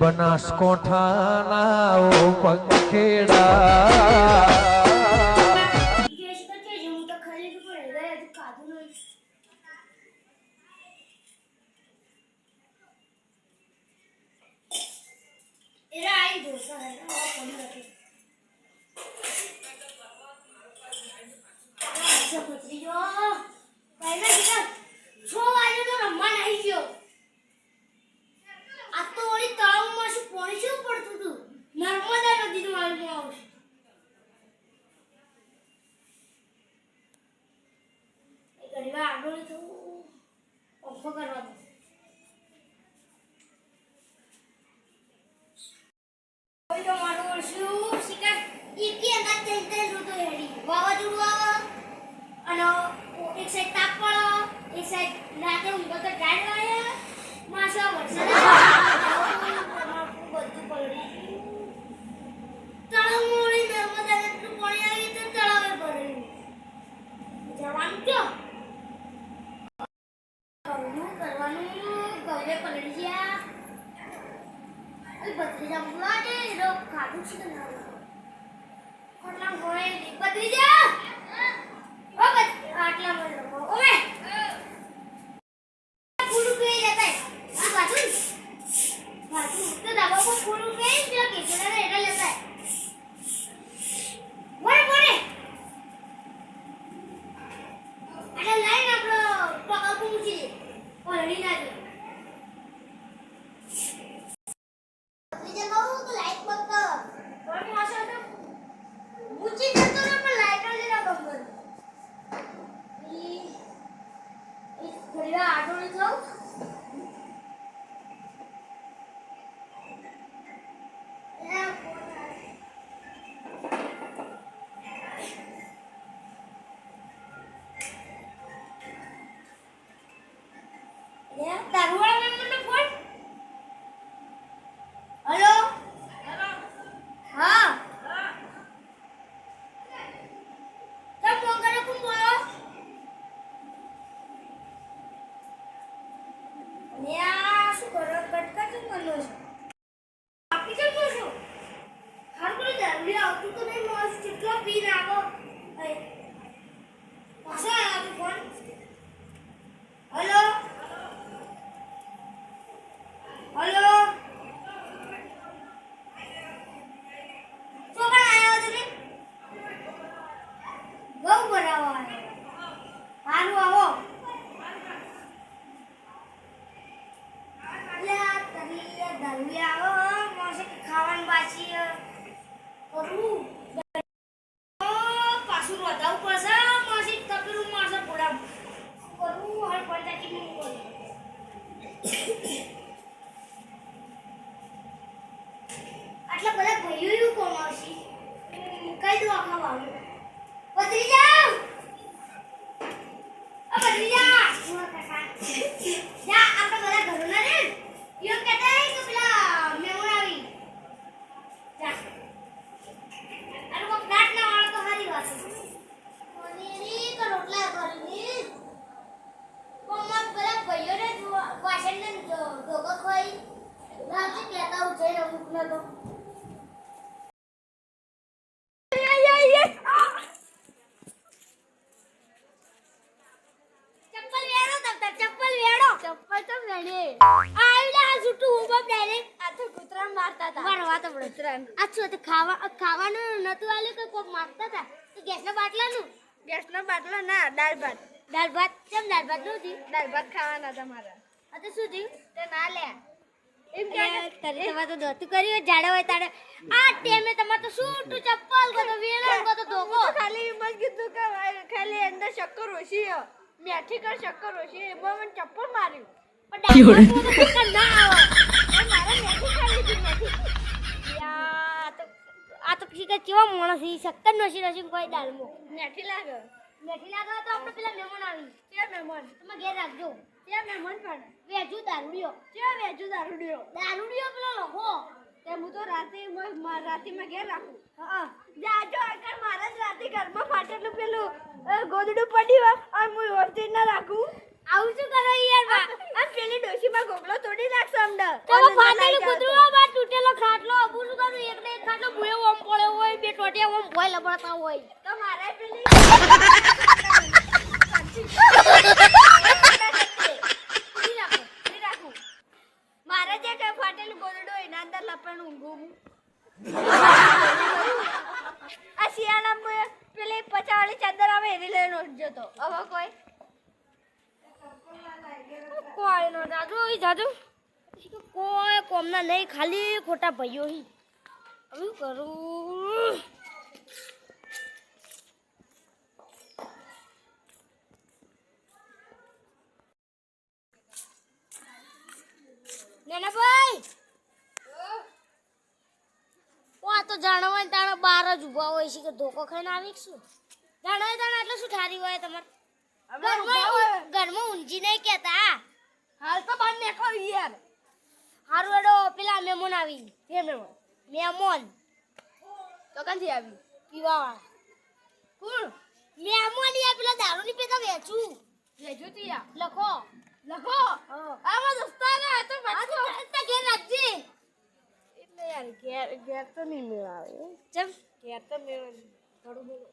બનાસકોઠાના ઓ પંખેડા ખાવાનું નતું આલ્યું કે કોક માંગતા હતા તો ગેસના બાટલા ના દાળ ભાત કેમ દાળ ભાત નહોતી દાળ ભાત ખાવાના તમારા આ તો શું થયું તે ના લે એમ કે તમારે તો દોતું કર્યું જાડા હોય તારે આ ટેમે તમારે તો સૂટ ચપ્પલ ગતો વેલણ ગતો ધોકો ખાલી મત કીધું કે ખાલી અંદર શક્કર ઓછી મેઠી કર શક્કર ઓછી એમાં મને ચપ્પલ માર્યું પણ ના આવે મારે મેઠી ખાલી મેઠી આ તો પછી કેવા માણસ ઈ શક્કર નસી કોઈ દાલમો મેઠી લાગે તો આપણે પેલા મહેમાન આવી કે મહેમાન તમે ઘેર રાખજો કે મહેમાન પણ વેજુ દારૂડિયો પેલો લોકો તે હું તો રાતે માં ઘેર રાખું હા જાજો આગળ મારા જ રાતે ઘરમાં ફાટેલું પેલું ગોદડું પડ્યું અને હું હોસ્ટેલ ના રાખું આવું શું કરો યાર આ પેલી ડોશીમાં ગોગલો તોડી નાખશે અમદાવાદ તો ફાટેલું કૂતરું આ મોટી ઓમ ભોય લબડતા હોય તો મારે પેલી રાખું મારે જે કઈ ફાટેલું ગોદડું એના અંદર લપણ ઊંઘું આ શિયાળામાં પેલી પચાવાળી ચાદર આવે એની લઈને ઉઠજો તો હવે કોઈ નો દાદુ ઈ દાદુ કોઈ કોમના નહીં ખાલી ખોટા ભાઈઓ હી હવે કરું નેના ભાઈ ઓ આ તો જાણવા તાણે બાર જ ઉભા હોય છે કે ધોકો ખાઈને આવી શું જાણવા તાણે એટલે શું ઠારી હોય તમારે ઘરમાં ઊંઘી નહીં કેતા હાલ તો બાર નીકળો યાર હારું એડો પેલા મહેમાન આવી મહેમાન તો ક્યાંથી આવી પીવા કોણ મહેમાન યાર પેલા દારૂ ની પીતા વેચું લેજો તી યાર લખો લખો આમાં દોસ્તાર આ તો આ તો ઘેર રાખજે એટલે યાર ઘેર તો નહીં મેળાવે ચમ ઘેર તો મેળવે થોડું બોલો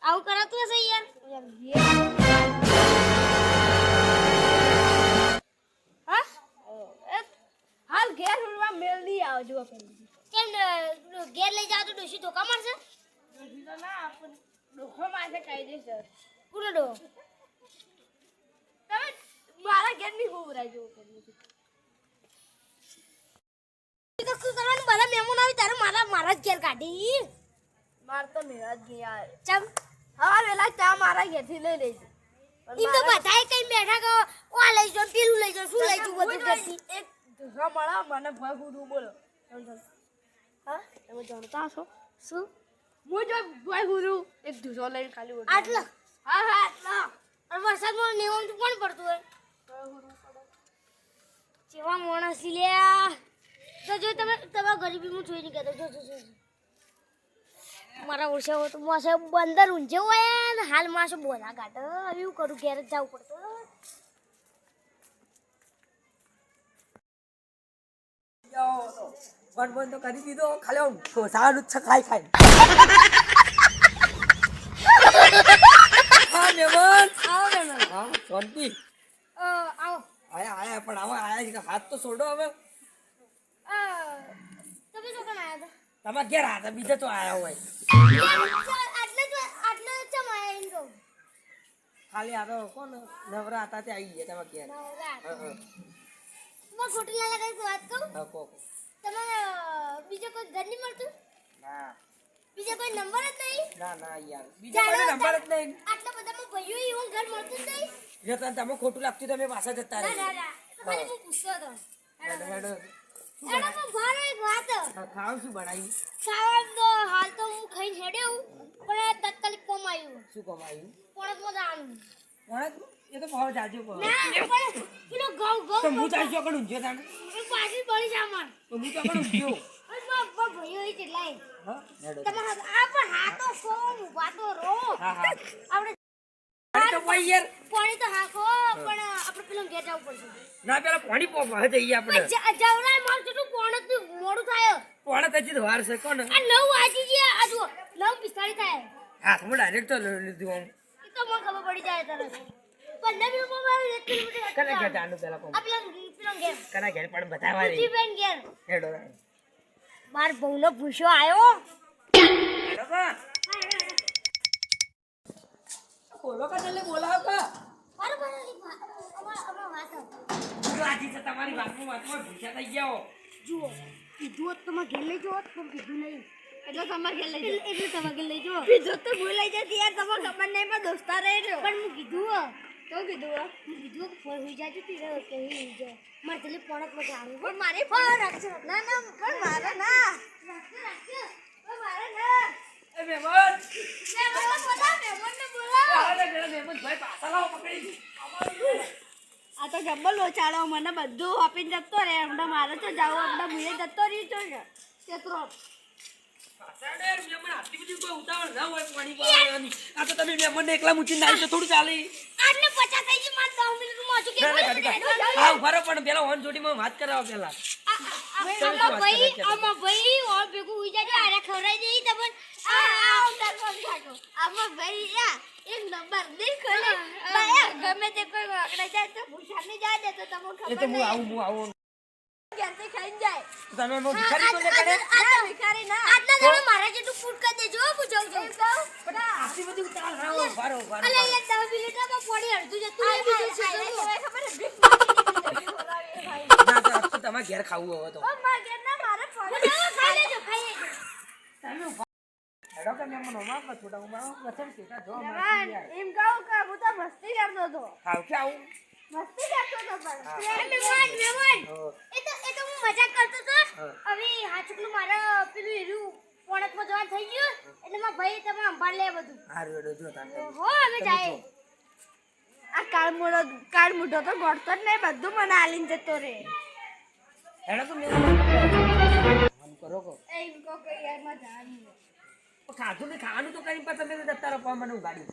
આવું કરાતું હશે યાર હા હાલ ઘેર હુલવા મેળ નહીં આવજો પેલી કેમ ઘેર લઈ જાવ તો ડોશી ધોકા મારશે નથી તો ના આપણ ડોખો માથે કાયદેસર પૂરો ડો તમે મારા ઘેર નહીં હોવરાજો પેલી તો શું કરવાનું બધા મહેમાન આવી તારે મારા જ ઘેર કાઢી માર તો મેળ જ નહીં આવે ચમ હા વેલા ચા મારા ઘેરથી લઈ લેજો ઈ તો બધાય કઈ બેઠા ગયો ઓ લઈ જાવ પેલું લઈ જાવ શું લઈ જાવ બધું કરતી એક ધોકા મળા મને ભય હુડું બોલો હા તમે જાણતા છો શું હું જો ભય હુડું એક ધૂસો લઈને ખાલી ઉડું આટલા હા હા આટલા અને વરસાદમાં નેવમ તો કોણ પડતું હોય ભય હુડું પડે જેવા માણસ લ્યા તો જો તમે તમારા ગરીબીમાં જોઈ નહીં કહેતો જો મારા ઓળશે તો માસે બંદર ઊંઝે હોય ને હાલ માસે બોલા કાઢે હવે એવું કરું ઘેર જ જવું પડતું બંધ તો કરી દીધો ખાલી આમ ઠોસાવાનું જ છે ખાઈ ખાઈ હા મેમન આવો મેમન હા શાંતિ આવો આયા પણ આયા છે હાથ તો છોડો હવે તમે શું કામ આવ્યા તમારા ઘેર હતા બીજા તો આયા હોય હતા આટલે ચમ આયા એમ તો ખાલી આ તો કોણ નવરા હતા તે આવી ગયા તમારા ઘેર તમારે ખોટી લાલા કઈ વાત કહું હા કહો તમારે બીજો કોઈ ઘર નહીં મળતું ના બીજો કોઈ નંબર જ નહીં ના યાર બીજા કોઈ નંબર જ નહીં આટલા બધામાં ભાઈઓ એવું ઘર મળતું જ નહીં જો તમે ખોટું લાગતું તમે પાછા જતા ના રહે ના ખાલી હું પૂછતો હતો હેડો હેડો એના પણ ભારે એક વાત ખાવ શું બનાવ્યું ખાવા તો હાલ તો હું ખાઈને હેડ્યો પણ તાત્કાલિક કોમ આવ્યું શું કમાયું પોણકમાં જવાનું કોણ એ તો ભાવ જાજો કહો ના પણ પેલો ઘઉં તો હું ચાલજો કણ ઊંઝો તાણે પાછી પડી જામણ તો હું તો કણ ઊંઝો ભાઈઓ એ કેટલાય હા હેડો તમારા આ પણ હાથો સોમ ઉભા તો રો હા હા આપણે અરે તો ભાઈ યાર પાણી તો હાકો પણ આપણે પેલો ઘેર જવું પડશે ના પેલા પાણી પોવા જઈએ આપણે જવરાય માર જેટલું પોણ જ મોડું થાય પોણા તજી વાર છે કોણ આ 9 વાગી ગયા આ જો 9:45 થાય હાથમાં ડાયરેક્ટ તો લીધું આમ એ તો મને ખબર પડી જાય તરત 15 મિનિટમાં મારે 1 કિલોમીટર કને ઘેર જાનું પેલા કોમ આ પેલો ઘેર કના ઘેર પણ બતાવા રે બેન ઘેર હેડો માર બહુનો ભૂસ્યો આયો હેડો કા બોલો કા જલ્દી બોલાવ કા બરાબર અમાર વાત જો આજી છે તમારી વાતમાં ભૂખ્યા થઈ ગયા હો જુઓ કીધું હોત તો માં ઘેર લઈ જવો પણ કીધું નહીં એટલે તમારે ઘેર લઈ જાઓ એટલે તમારે ઘેર લઈ જવો બીજો તો ભૂલાઈ જતી યાર તમારે ખબર નહીં પણ દોસ્તા રહી રહ્યો પણ હું કીધું તો કીધું હું કીધું કે ફોન હોઈ જાય તી રે કે હોઈ જાય મારે જલ્દી પોણક માં જાવું પણ મારી ફોન રાખજો ના ના પણ મારે ના રાખજો પણ મારે ના એ મેમન મહેમાનને બોલાવો આલે પેલા મેમન ભાઈ પાછા લાવો પકડી આ તો જબ્બર લોચાડો મને બધું આપીને જતો રહે હમણાં મારે તો જાવ હમણાં મુએ જતો રહી છો ને ચેતરો પાછાડે મેમન આટલી બધી કોઈ ઉતાવળ ના હોય પાણી પાવાની આ તો તમે મેમન ને એકલા મૂકીને નાઈ તો થોડું ચાલે આટલે 50 થઈ ગઈ મારે 10 મિનિટમાં હજુ કે હા ઉભા રહો પણ પેલા ઓન જોડીમાં વાત કરાવો પેલા આમાં ભાઈ ઓર ભેગું હોઈ જાય આરે ખવરાઈ દેઈ તમને આમાં ભાઈ એક નંબર નહીં ખોલે ભાઈ ગમે તે કોઈ વાકડા જાય તો ભૂસાની જાય દે તો તમને એ ખબર તો હું આવું ક્યાંથી ખાઈ જાય તમે મો ભિખારી તો લે કરે આ ભિખારી ના આજના તમે મારા જેટલું ફૂડ કરી દેજો હું જાઉં છું આટલી બધી ઉતાળ રાવો વારો અલે યાર 10 મિનિટમાં પોડી અડધું જતું રહે બીજું છે ખબર ના તો આજ તો તમારે ઘેર ખાવું હવે તો ખાઈ લેજો તમે હેડો કે મેમન ઓમાં કો થોડા ઉમા વચન કેતા જો એમ કહું કે હું તો મસ્તી કરતો હતો ખાવ કે આવું મસ્તી કરતો હતો પણ મહેમાન એ તો હું મજાક કરતો હતો હવે હાચુકલું મારા પેલું હીરું પોણકમાં જવાન થઈ ગયું એટલે મારા ભાઈ તમે સંભાળ લે બધું હારું હેડો જો તાન હો અમે જાય આ કાળ મૂઢો તો ગોળતો જ નહીં બધું મને આલીને જતો રે હેડો તો મેં આમ કરો કો એમ કહો કે યાર માં જાણી ખાધું ને ખાવાનું તો કરી પણ તમે જતા રહો પણ મને ગાડી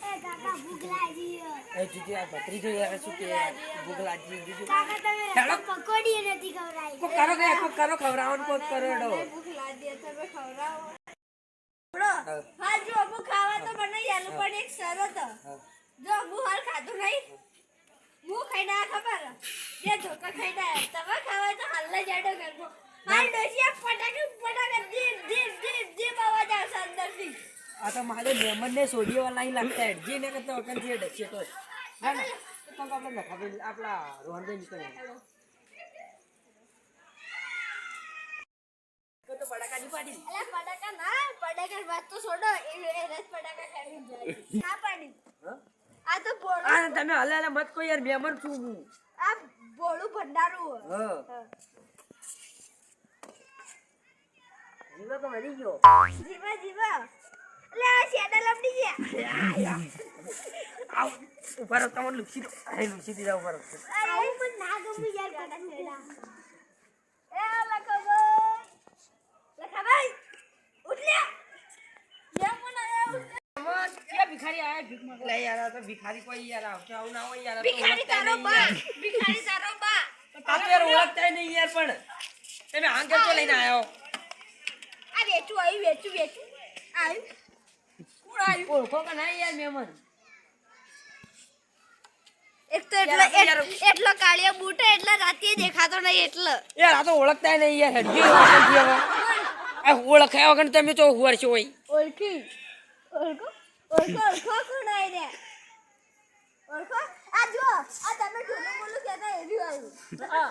એ કાકા ભૂખ લાગી એ જીજી આ ભત્રીજો યાર શું કે ભૂગલાજી બીજું કાકા તમે હેડો. પકોડી નથી ખવડાવી કો કરો કે કો કરો ખવરાવાનું કો કરો હેડો ભૂખ લાગી તમે ખવડાવો હા જો હું ખાવા તો મને યાલું પણ એક શરત જો હું હાલ ખાધું નહીં હું ખાઈને આ ખબર જે ધોકા ખાઈને આયા. તમે ખાવા તો હાલ જ આડો કરવો મારી ડોશિયા ફટાકે જીપ અવાજ આવશે અંદરથી આ તો મારે મેમન ને સોડિયો વાલા અહીં લાગતા હે જે ને કરતા વખત થી ડચે તો ના ના તો આપણે લખાવે આપલા રોહનભાઈ નીકળે તો બડાકાની પાડી અલા ફટાકા ના ફટાકા વાત તો છોડો એ રસ ફટાકા ખાવી જોઈએ ના પાડી હા આ તો બોળું આ તમે હલે હલે મત કોઈ યાર મેમન છું હું આ બોળું ભંડારું હા જીવો તો મરી ગયો જીવા જીવા અલે આ શેડા લપડી ગયા આવ ઉપર તમને લુસી દો આ લુસી દીધા ઉપર આવું પણ ના ગમે યાર કાકા એ લખાભાઈ ઉઠ લે યા પણ આયા क्या भिखारी आया भीख मांग ले यार तो भिखारी कोई यार आओ क्या ना हो यार ભિખારી તારો બા ભિખારી તારો બા आप यार ओळखताय नहीं यार पण તમે આંગર તો લઈને આયો આ વેચું આવ્યું આવ્યું કોણ આવ્યું ઓળખો કે નહીં યાર મેમન એક તો એટલો કાળિયા બૂટ એટલે રાતે દેખાતો નહીં એટલે યાર આ તો ઓળખતાય નહીં યાર હજી ઓળખતી હવે આ ઓળખાય વગર તમે તો હુવર છો હોય ઓળખી ઓળખો કોણ આઈ રે ઓળખો આ જો આ તમે ઢોલું બોલું કહેતા એવી આવ્યું હા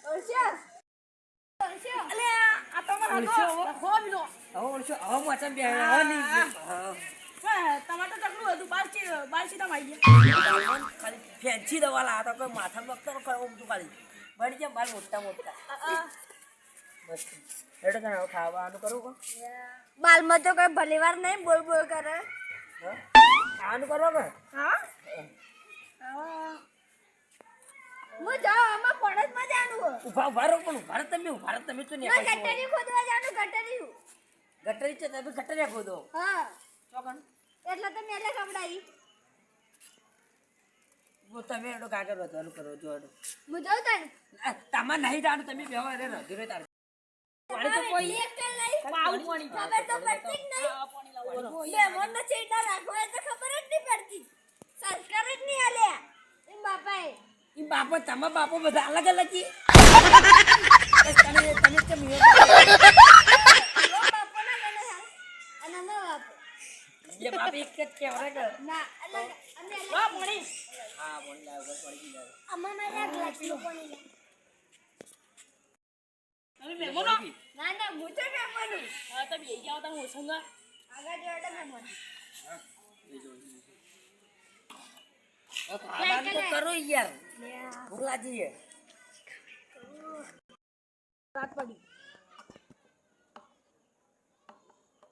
ઓળખ્યા અલે આ તો મારા હો બીનો હવે ઓળખો હવે મોચમ બે હવે નહીં ટમાટર ચકલું હતું બાર સીધા મારી ગયા ખાલી ફેન્સી દવા લા તો કોઈ માથા મક્તર કરો બધું ખાલી બળી જાય બાલ મોટા મોટા બસ હેડો તને ખાવાનું કરું કો બાલમાં તો કોઈ ભલીવાર નહીં બોલ કરે ખાવાનું કરો કે હા હું જાઉં આમાં પડતમાં જાનું ઉભા રહો પણ ઉભા રહો તમે તો નહીં ગટરી ખોદવા જાનું ગટરી ગટરી છે તમે ગટરિયા ખોદો હા ચોકન એટલે તો મેલે કપડાઈ वो તમે એડો કાગળ વધવાનું કરો જો એડો હું જાઉં તને તમાર નહીં જાણું તમે બેવા રે રધુરે તાર પાણી તો કોઈ પાણી ખબર તો પડતી જ નહીં બે મન ચેડા રાખવા તો ખબર જ નહીં પડતી સંસ્કાર જ નહીં આલ્યા એમ બાપાએ ઈ બાપો તમાર બાપો બધા અલગ અલગ છે તમે કેમ લો બાપો ના ગણે હા અને અમે બાપો ये बाप एक के केवरा के ના અલગ અમે वा पानी हां पानी लाओ पानी लाओ અમાર મારા ગ્લાસનો પાણી લે अरे मेमोनो ના ના હું તો મેમનું हां तब ये क्या होता है होसंगा આગળ જોડે મેમન खाना तो करो यार भूला जी है રાત પડી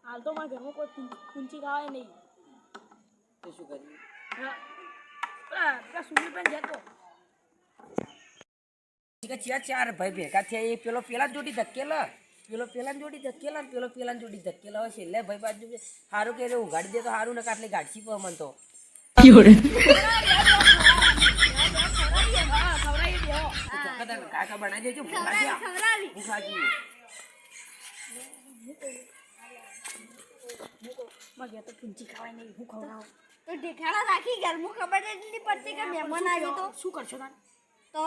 હાલ તો મારા ઘરમાં કોઈ કુંચી ખાવાય નહીં तो શું કરી હા પેલા સુની પણ જતો કે ચાર ભાઈ ભેગા થયા એ પેલો પેલા જોડી ધકેલા પેલો પેલા જોડી ધકેલા ને પેલો પેલા જોડી ધકેલા હોય છેલ્લે ભાઈ બાજુ સારું કે ઉગાડી દે તો સારું ને કાટલે ગાડસી પર મન તો ખવડાવી દેવો કાકા બનાવી દેજો ભૂખ લાગી આ. ખવડાવી ભૂખ લાગી મગે તો પૂંચી ખાવાય નહીં હું ખવડાવું તો ઢેખાડા રાખી ઘરમાં ખબર જ નહીં પડતી કે મહેમાન આવ્યો તો શું કરશો તાન તો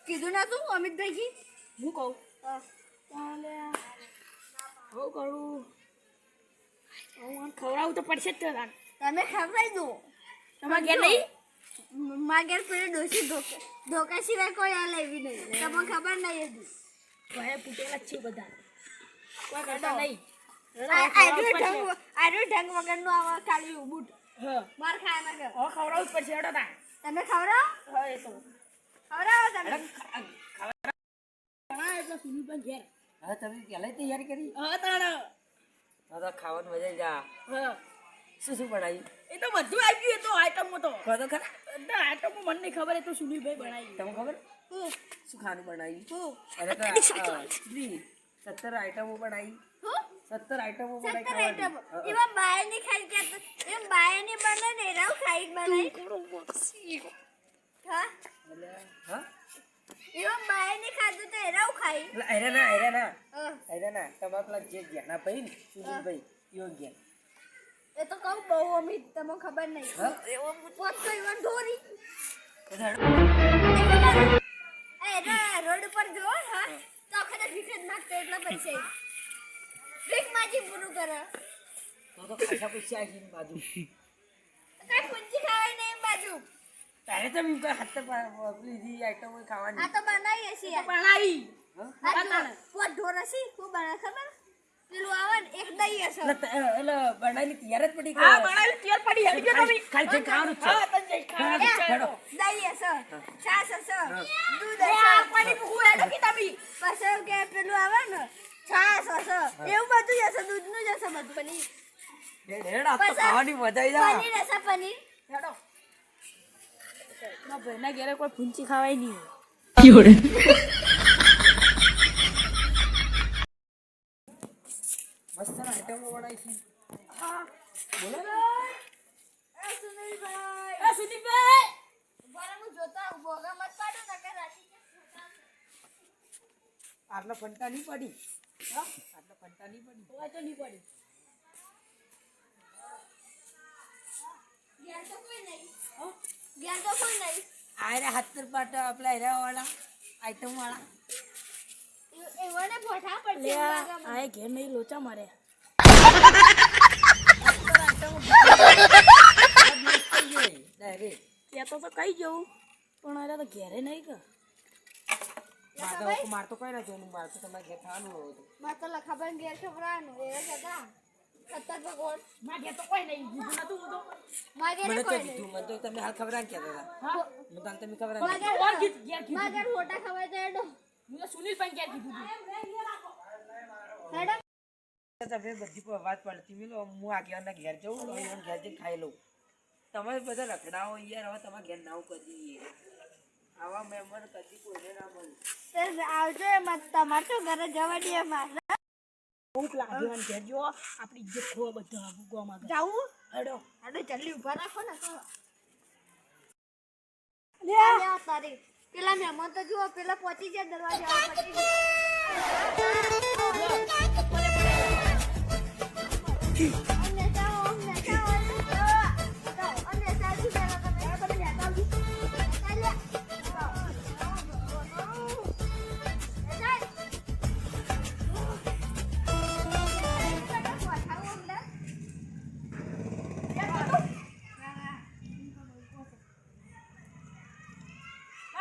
કીધું ના તું અમિતભાઈ કી હું કહું તો તાલે હું કરું હું ખવડાવું તો પડશે જ તો તાન તમે ખવડાવી દો તમારે ઘેર નહીં માગેર પેલે ડોસી ધોકા સિવાય કોઈ આ લેવી નહીં તમને ખબર નહીં હજી ભાઈ પૂટેલા જ છે બધા કોઈ કરતા નહીં આર્યો ઢંગ વગરનું આવા ખાલી બૂટ હા માર ખાય ના કર હવે ખવડાવું જ પડશે હેડો તાન તમે ખવડાવો હા એ તો ખવડાવો તમે ઘણા એટલે સુની પણ ઘેર હવે તમે પહેલા તૈયારી કરી હા તાણ હવે તો ખાવાનું મજા આવી જા હા શું શું બનાવ્યું એ તો બધું આવી ગયું એ તો આઈટમમાં તો કહો તો ખરા બધા આઈટમમાં મને નહીં ખબર એ તો સુનિલભાઈ બનાવી તમને ખબર હું શું ખાવાનું બનાવ્યું હું એને તો 17 આઈટમો બનાવી હું 17 આઈટમો બનાવી 17 આઈટમ ખાવાની. એમાં બાય ની ખાઈ કે એમ બાય ની બને ને રાવ ખાઈ બનાવી હા એટલે હા એમાં બાય ની ખાધું તો રાવ ખાઈ એટલે આયરા ના હા. તમારા પેલા જે જ્ઞાના ભાઈ ને સુનિલભાઈ યો જ્ઞાન એ તો કહું બહુ અમિત તમને ખબર નહીં હા પોત તો ઈવન ઢોરી એટલે રોડ ઉપર જો હા તો આખા ભીખ જ નાખતો એટલા પૈસા ભીખ માજી પૂરું કરે તો ખાસા પૈસા આવી ને બાજુ કઈ પૂંજી ખાવાય નહીં બાજુ તારે તો એમ કોઈ હાથ લીધી આઈટમો ખાવાની આ તો બનાવીએ છીએ બનાવી હા? પોત ઢોર હશે હું બનાવે ખબર પેલું આવે ને એક દહીં હશે એટલે બનાવીને તૈયાર જ પડી હા બનાવી તેલ પડી હેડી ગયો તમે ખાલી જઈને ખાવાનું જ છે. હા તને જઈ ખાવાનું છે હેડો. દહીં હશે છાશ હશે દૂધ એ હશે આ પાણી હું હેડો કે તમે પછી કે પેલું આવે ને છાશ હશે એવું બધું જ હશે દૂધનું જ હશે બધું પનીર હેડ આ તો ખાવાની મજા આવી જા પનીર હશે પનીર હેડો ના ભાઈના ઘેરે કોઈ પૂંચી ખાવાય નહીં મસ્ત આઈટમો બનાવી છે હા બોલો એ સુનિલભાઈ એ સુદીપભાઈ બરાબર હું જોતા હું ભોગા મત પાડો ને કે રાતી આટલા ફંટા નહીં પડી હા આટલા ફંટા નહીં પડી હોય તો નહીં પડી ઘેર તો કોઈ નહીં ઘેર તો કોઈ નહીં આયરા હાથ પર પાટા આપલા હેરા વાળા આઈટમ વાળા એવાને પોઠા પડશે લે આ ઘેર નહીં લોચા મારે કહેતો તો કઈ જવું પણ અરે તો ઘેરે નહીં કે માર તો કઈ ના જોવાનું માર તો તમારે ઘેર ખાવાનું હોય તો મારે તો લખાભાઈ ઘેર ખવડાવવાનું એ કહેતા સત્તર ભગવાન મારા ઘેર તો કોઈ નહીં દીધું નતું હું તો મારે મને ઘેર તો કોઈ નહીં કીધું મને તો તમે હાલ ખબર આન કહેતા હતા હા મને તો તમે ખબર મારે આન ઘેર કોણ કીધું? ઘેર કીધું. મારે ઘેર હોટા ખવાય તો એડો હું તો સુનિલભાઈ ઘેર કીધું હતું. હેડો તમે બધી વાત પડતી મિલો હું આગેવાના ઘેર જઉં તો એને ઘેર જઈને ખાઈ લઉં તમે બધા રખડાવો યાર હવે તમારા ઘેર નાવું કરી દઈએ આવા મહેમાન કદી કોઈને ના મળે તે આવજો એમાં તમારે તો ઘરે જવા દે મારે બહુ લાગ્યો અને ઘેર જો આપણી ઇજ્જત ખોવા બધા ભૂગવામાં જાવું હેડો હેડો જલ્દી ઊભા રાખો ને તો લે તારી પેલા મહેમાન તો જુઓ પેલા પહોંચી જાય દરવાજા પહોંચી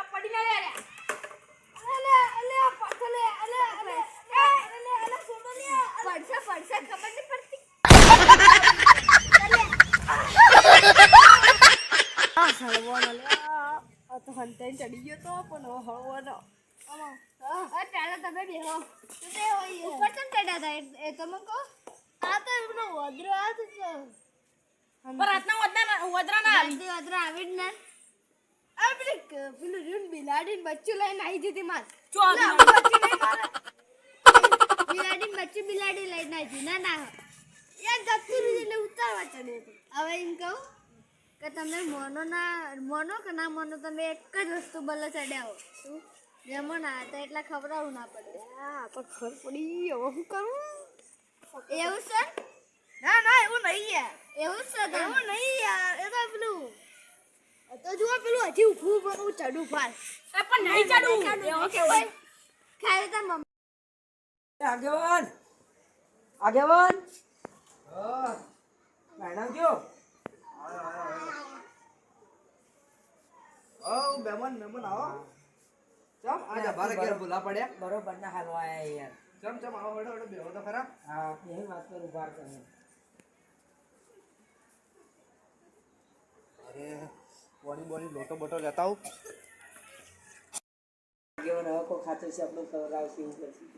પડી ના લે પડશે ખબર નહીં પડતી હળવાનો લે આ તો હંતાઈ ચડી ગયો તો પણ હળવાનો પહેલા તમે બેહો ઉપર કેમ ચડ્યા હતા એ તમે કહો આ તો એમનો વદ્રો આ તો પણ રાતના વદરા ના આવી જલ્દી વદ્રો આવી જ ને આ પેલું રીણ બિલાડીને બચ્ચું લઈને આવી જતી માર ચો બિલાડી બચ્ચું બિલાડી લઈને આવી ના ના યાર જતું રહ્યું એટલે ઉતારવા ચડે હવે એમ કહું કે તમે મોનો કે ના મોનો તમે એક જ વસ્તુ બોલો ચડ્યા હો શું મહેમાન આયા હતા એટલે ખવડાવવું ના પડે. આ તો ખબર પડી હવે શું કરું? એવું છે? ના ના એવું નહીં યાર. એવું જ છે એવું નહીં યાર. એ તો પેલું તો જુઓ પેલું હજી ઊભું બનવું ચડું ફાર. પણ નહીં ચડવું. એવું કેવાય. ખાય તો મમ્મી આગેવાન આગેવાન ભાઈનાવજો મહેમાન આવો ચમ આજે બારે ઘેર ભૂલા પડ્યા બરોબર ના હાલવા આયા યાર ચમ આવો હડો બેહો તો ખરા હા એ વાત પર ઉભા કરે અરે બોની લોટો બોટો લેતા આવું આગેવાન હવે કોઈ ખાતું છે આપણું ખબર આવશે એવું કરશું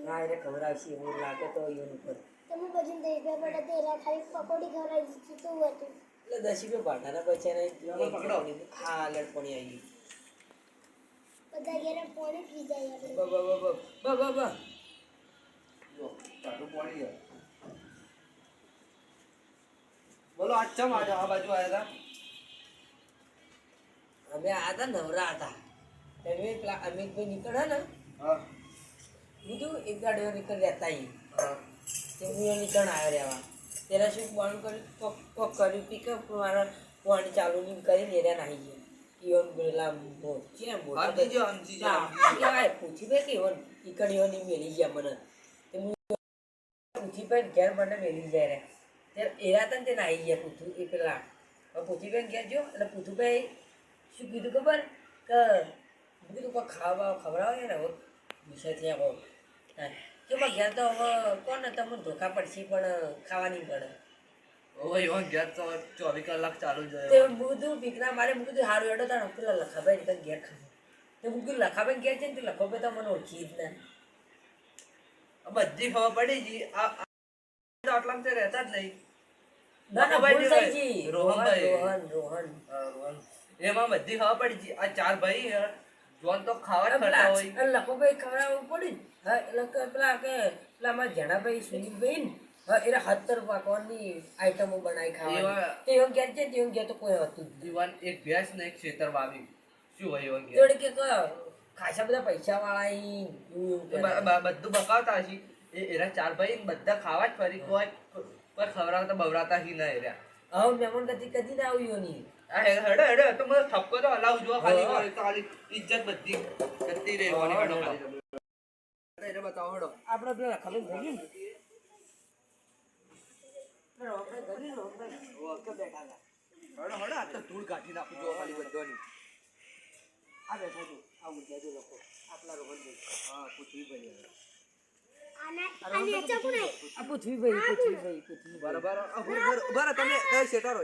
ના એને ખબર આવશે એવું લાગે તો એવું ઉપર તમે બધું દઈ ગયા પડે તેરા ખાલી પકોડી ખવડાવી દીધી તો હતું એટલે 10 રૂપિયા ભાડાના પૈસા ને હા લડપણી આવી બધા ઘેરે પોણી પી જાય બ બ બ બ બ બ જો તારું પાણી છે બોલો આજ ચમ આજે આ બાજુ આયા અમે આ હતા નવરા હતા તમે પેલા અમિતભાઈ નીકળ્યા ને હતા બીજું એક ગાડીઓ નીકળ રહેતા તે હું નીકળ આવ્યો રહેવા તેના શું બોન્ડ કર્યું કોક કર્યું પિકઅપ મારા પાણી ચાલુ નહીં કરી નેર્યા નાહી ગયા ઈવન પેલા કહેવાય પૂછી ભાઈ કે ઈવન ઈકડીઓની મેલી ગયા મને તે હું પૂછી ભાઈ ઘેર મને મેલી જાય રહ્યા ત્યારે એરા હતા ને તે નાહી ગયા પૂછું એ પેલા પૂછીભાઈ ઘેર જો એટલે પૂછુભાઈ શું કીધું ખબર કે મેં કીધું કોઈ ખાવા ખવડાવે ને હવે વિષય થયા કહો જો માં ઘેર તો હવે કોણ તમને ધોકા પડશે પણ ખાવા નહીં પડે ઓ ઈવન ઘેર તો 24 કલાક ચાલુ જ તે બધું બીકના મારે મેં કીધું સારું એડો તાણ પેલા લખાભાઈ નીકળ ઘેર ખાવા તો મેં કીધું લખાભાઈ ઘેર છે ને તે લખાભાઈ તો મને ઓળખી જ ના બધી ખબર પડી જી આ આટલામાં તે રહેતા જ નહીં ના ના ભૂલ થઈ ગઈ રોહનભાઈ. રોહન એમાં બધી ખબર પડી જી આ ચાર ભાઈ જોન તો ખાવા જ કરતા હોય લખોભાઈ ખવડાવવું પડ્યું હા એટલે કે પેલા કે પેલા અમારા જણાભાઈ સુનીલભાઈ ને હા એને 70 પાકવાની આઈટમો બનાવી ખાવાની તે એવું ઘેર છે તે એવું ઘેર તો કોઈ હતું જ જીવન એક ભેંસ ને એક ખેતર વાવી શું હોય ઈવન ઘેર જોડે કે ખાસા બધા પૈસા વાળા બધું બકાવતા હશે એના ચાર ભાઈ બધા ખાવા જ ફરી કોઈ ખવડાવતા બવરાતા હી ના એર્યા હવે મહેમાન ગતિ કદી ના આવ્યો નહીં આ હેડો તો મને ઠપકો તો હલાવ જો ખાલી ઇજ્જત બધી જતી રહેવાની હેડો ખાલી એને બતાવો હેડો આપણે પેલા ખબર થઈ ગઈ ને આપણે ગલી નો ઓકે બેઠા હતા હેડો આ તો ધૂળ કાઢી નાખું જો ખાલી બધાની આ બેઠા છું આ ઉદ્યા જો લોકો આપણા રોહનભાઈ હા પૂછવી ભાઈ આને અચ્છા કોને આ પૃથ્વીભાઈ બરાબર બરાબર તમે શેટારો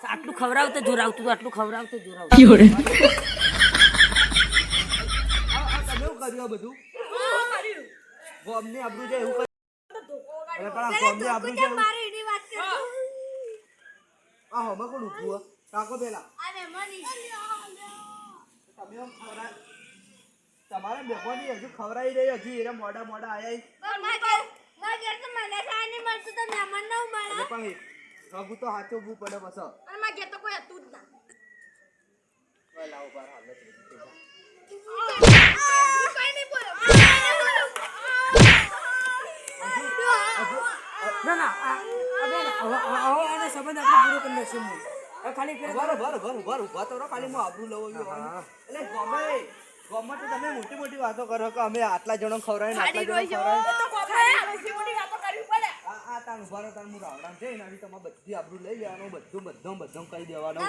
આટલું ખવડાવતો જોરાવતું આટલું ખવડાવતો જોરાવતું તમે એવું કર્યું બધું ગોમની આબરૂ છે એવું એટલે પેલા ગોમની આબરૂ છે એવું મારી એની વાત કર આ હોમાં કોણ ઉભું કાકો પેલા અને મની તમે આમ તમારે બેગોની હજુ ખવડાવી રહી હજુ એને મોડા આયા માર ઘેર તો મને ખાવા નહીં મળતું તો મહેમાન ના મળે પણ હગું તો હાચો બુ પડે બસ અને મારા ઘેર તો કોઈ હતું જ ના. લાવો બાર હાલ કઈ નહીં બોલો. ના ના હવે આનો સંબંધ આપણે પૂરો કરી નાખશું હવે ખાલી ભર ઉભા તો રહો ખાલી હું આબરૂ લઉં એટલે ગમે તો તમે મોટી વાતો કરો કે અમે આટલા જણો ખવડાવીને આટલા જણો ખવડાવીને તો કોપરા મોટી મોટી વાતો કરવી પડે. આ તાન ઉભા રહો તાન હું રાવડામ છે એનાથી તમારે બધી આબરૂ લઈ લેવાનું બધું કહી દેવાનું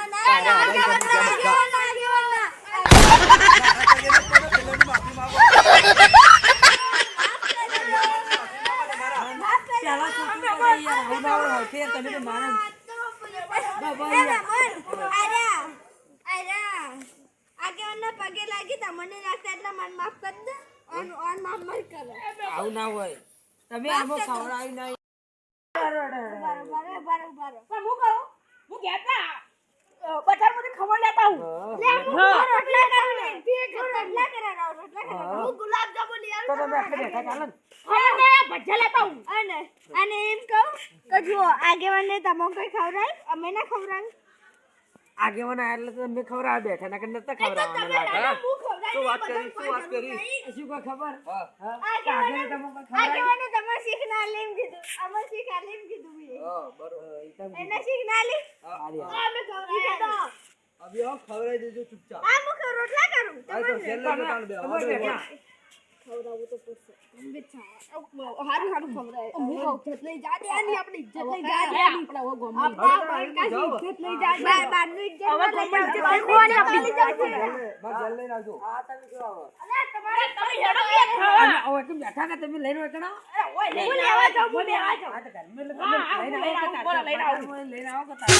પેલા છોકરી યાર ફેર તમે તો મારા આગેવાનના પગે લાગી તમને લાગતા એટલા મન માફ કરી દે ઓન મામ મત કરો. આવું ના હોય તમે આમાં ખવડાવી નહીં બરાબર. પણ હું કહું હું ઘેરના બજારમાંથી ખબર લેતા હું રોટલા કરાવડાવું. હું ગુલાબ જાંબુ લઈ તો આવું તમે આટલે બેઠા ચાલો ને અને ભજીયા લેતા હું અને એમ કહું કે જુઓ આગેવાનને તમે કોઈ ખવડાય અમે ના ખવડાય. આગેવાન આયા એટલે તો તમે ખવડાવવા બેઠા ના કે નતા ખવડાવવાના લાગે શું વાત કરી શું વાત કરી શું કોઈ ખબર હા આગેવાને તમે કોઈ ખવડાવી આગેવાને તમારે શીખ ના લે એમ કીધું. અમે શીખ આ લે એમ કીધું ભાઈ. હા બરોબર એને શીખ ના લે. હારી અમે ખવડાય. અભી આવ ખવડાવી દેજો ચૂપચાપ આ હું રોટલા કરું. આ તો સેલ લઈને તાણ બે તમે બેઠા હારું હારું ખવડાય હું કહું ઇજ્જત લઈ જા દે આની આપણી ઇજ્જત લઈ જા દે આપણે હવે ગોમ ઇજ્જત લઈ જાય. બારનું ઇજ્જત હવે ના લઈ ગોમ જાઓ. ઇજ્જત ખોવાની આપણી જેલ લઈને આવજો આ તમે શું આવો અલા, તમારે તમે હેડો કે ખાવા અને હવે કેમ બેઠા કે તમે લઈને વેકણો ઓય લઈ હું લેવા જાઉં, હું લેવા જાઉં. આ તો ઘરમાં એટલે હા, તમે હા, લઈને લઈને આવો કે આવું, તાર લઈને આવું. લઈને આવો કે તાર